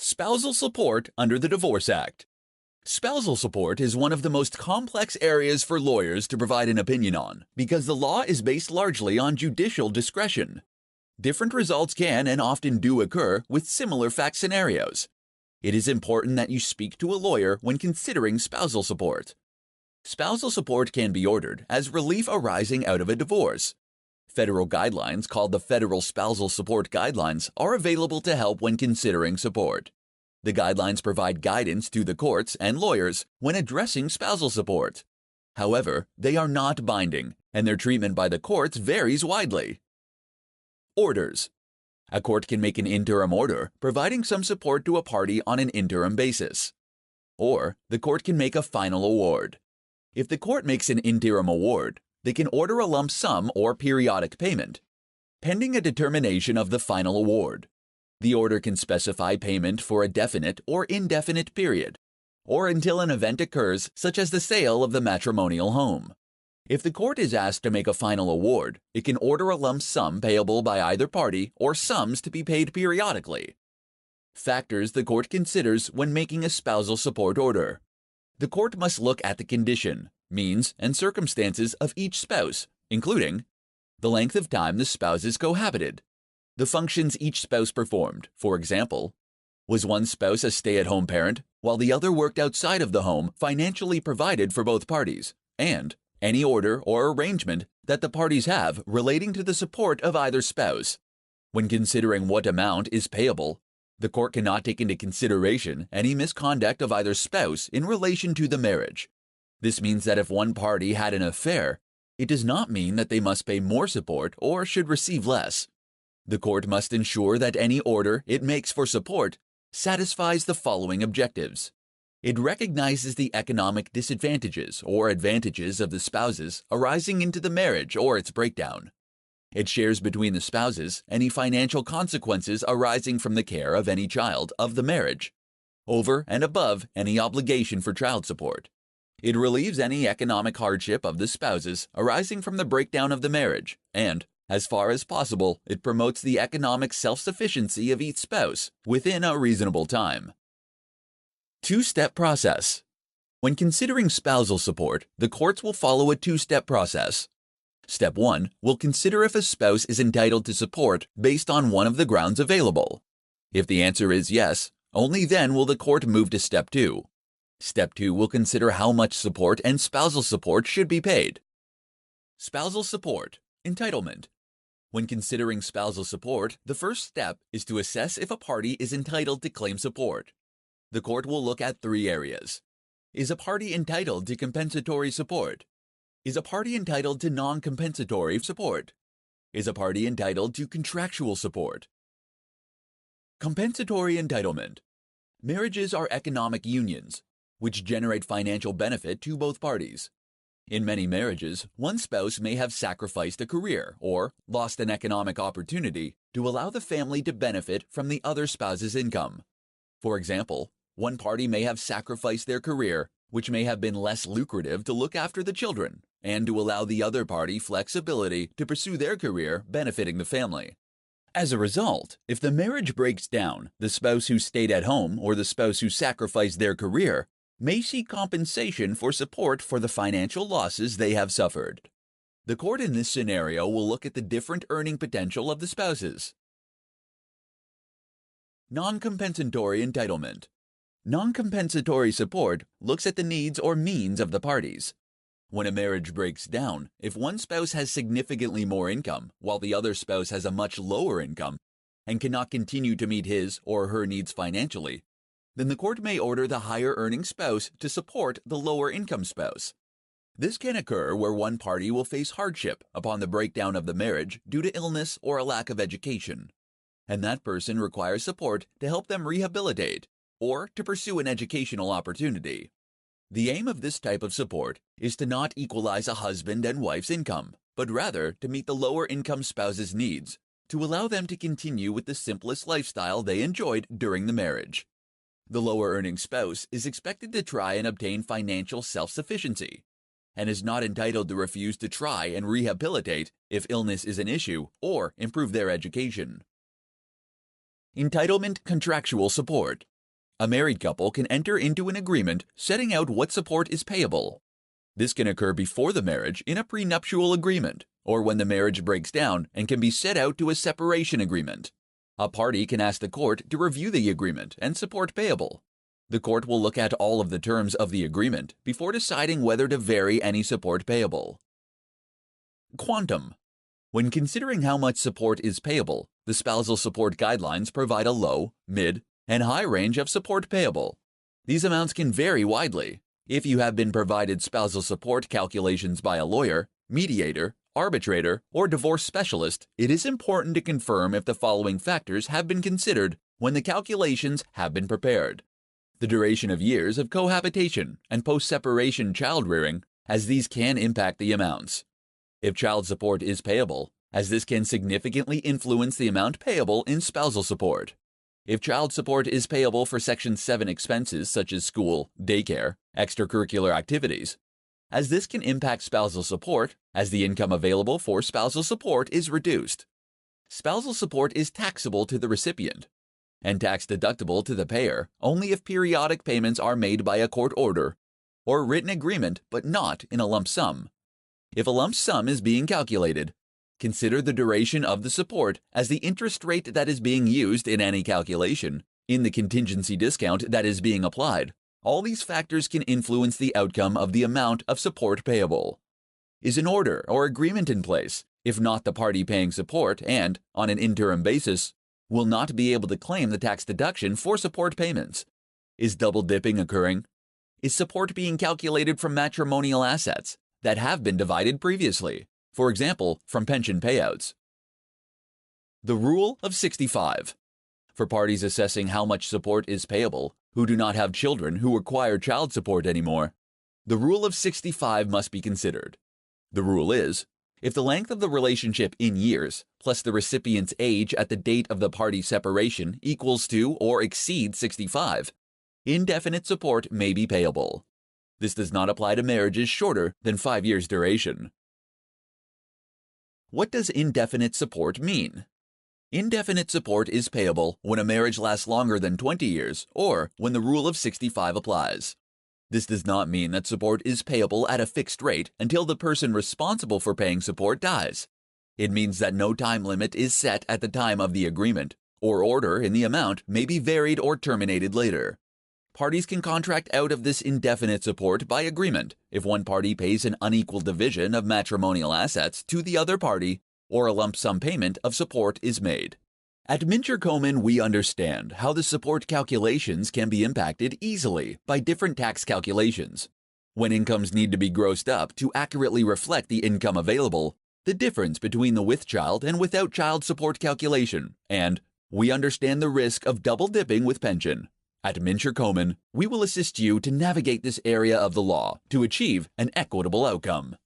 Spousal support under the Divorce Act. Spousal support is one of the most complex areas for lawyers to provide an opinion on because the law is based largely on judicial discretion. Different results can and often do occur with similar fact scenarios. It is important that you speak to a lawyer when considering spousal support. Spousal support can be ordered as relief arising out of a divorce. Federal guidelines called the Federal Spousal Support Guidelines are available to help when considering support. The guidelines provide guidance to the courts and lawyers when addressing spousal support. However, they are not binding, and their treatment by the courts varies widely. Orders. A court can make an interim order providing some support to a party on an interim basis. Or the court can make a final award. If the court makes an interim award, they can order a lump sum or periodic payment, pending a determination of the final award. The order can specify payment for a definite or indefinite period, or until an event occurs such as the sale of the matrimonial home. If the court is asked to make a final award, it can order a lump sum payable by either party or sums to be paid periodically. Factors the court considers when making a spousal support order. The court must look at the condition, means, and circumstances of each spouse, including the length of time the spouses cohabited, the functions each spouse performed. For example, was one spouse a stay-at-home parent while the other worked outside of the home financially provided for both parties, and any order or arrangement that the parties have relating to the support of either spouse. When considering what amount is payable, the court cannot take into consideration any misconduct of either spouse in relation to the marriage. This means that if one party had an affair, it does not mean that they must pay more support or should receive less. The court must ensure that any order it makes for support satisfies the following objectives. It recognizes the economic disadvantages or advantages of the spouses arising into the marriage or its breakdown. It shares between the spouses any financial consequences arising from the care of any child of the marriage, over and above any obligation for child support. It relieves any economic hardship of the spouses arising from the breakdown of the marriage, and, as far as possible, it promotes the economic self-sufficiency of each spouse within a reasonable time. Two-step process. When considering spousal support, the courts will follow a two-step process. Step 1 will consider if a spouse is entitled to support based on one of the grounds available. If the answer is yes, only then will the court move to Step 2. Step 2 will consider how much support and spousal support should be paid. Spousal support. Entitlement. When considering spousal support, the first step is to assess if a party is entitled to claim support. The court will look at three areas. Is a party entitled to compensatory support? Is a party entitled to non-compensatory support? Is a party entitled to contractual support? Compensatory entitlement. Marriages are economic unions, which generate financial benefit to both parties. In many marriages, one spouse may have sacrificed a career or lost an economic opportunity to allow the family to benefit from the other spouse's income. For example, one party may have sacrificed their career, which may have been less lucrative to look after the children, and to allow the other party flexibility to pursue their career benefiting the family. As a result, if the marriage breaks down, the spouse who stayed at home or the spouse who sacrificed their career may seek compensation for support for the financial losses they have suffered. The court in this scenario will look at the different earning potential of the spouses. Non-compensatory entitlement. Non-compensatory support looks at the needs or means of the parties. When a marriage breaks down, if one spouse has significantly more income while the other spouse has a much lower income and cannot continue to meet his or her needs financially, then the court may order the higher earning spouse to support the lower income spouse. This can occur where one party will face hardship upon the breakdown of the marriage due to illness or a lack of education, and that person requires support to help them rehabilitate or to pursue an educational opportunity. The aim of this type of support is to not equalize a husband and wife's income, but rather to meet the lower income spouse's needs, to allow them to continue with the simplest lifestyle they enjoyed during the marriage. The lower earning spouse is expected to try and obtain financial self-sufficiency, and is not entitled to refuse to try and rehabilitate if illness is an issue or improve their education. Entitlement contractual support. a married couple can enter into an agreement setting out what support is payable. This can occur before the marriage in a prenuptial agreement, or when the marriage breaks down and can be set out to a separation agreement. A party can ask the court to review the agreement and support payable. The court will look at all of the terms of the agreement before deciding whether to vary any support payable. Quantum. When considering how much support is payable, the spousal support guidelines provide a low, mid, and high range of support payable. These amounts can vary widely. If you have been provided spousal support calculations by a lawyer, mediator, arbitrator, or divorce specialist, it is important to confirm if the following factors have been considered when the calculations have been prepared. The duration of years of cohabitation and post-separation child rearing, as these can impact the amounts. If child support is payable, as this can significantly influence the amount payable in spousal support. If child support is payable for Section 7 expenses such as school, daycare, extracurricular activities, as this can impact spousal support, as the income available for spousal support is reduced. Spousal support is taxable to the recipient and tax-deductible to the payer only if periodic payments are made by a court order or written agreement but not in a lump sum. If a lump sum is being calculated, consider the duration of the support as the interest rate that is being used in any calculation, in the contingency discount that is being applied. All these factors can influence the outcome of the amount of support payable. Is an order or agreement in place? If not, the party paying support and, on an interim basis, will not be able to claim the tax deduction for support payments. Is double dipping occurring? Is support being calculated from matrimonial assets that have been divided previously, for example, from pension payouts? The Rule of 65. For parties assessing how much support is payable who do not have children who require child support anymore, the Rule of 65 must be considered. The rule is, if the length of the relationship in years plus the recipient's age at the date of the party separation equals to or exceeds 65, indefinite support may be payable. This does not apply to marriages shorter than 5 years duration. What does indefinite support mean? Indefinite support is payable when a marriage lasts longer than 20 years or when the Rule of 65 applies. This does not mean that support is payable at a fixed rate until the person responsible for paying support dies. It means that no time limit is set at the time of the agreement, or order in the amount may be varied or terminated later. Parties can contract out of this indefinite support by agreement if one party pays an unequal division of matrimonial assets to the other party or a lump sum payment of support is made. At Mincher Koeman, we understand how the support calculations can be impacted easily by different tax calculations. When incomes need to be grossed up to accurately reflect the income available, the difference between the with child and without child support calculation, and we understand the risk of double dipping with pension. At Mincher Koeman, we will assist you to navigate this area of the law to achieve an equitable outcome.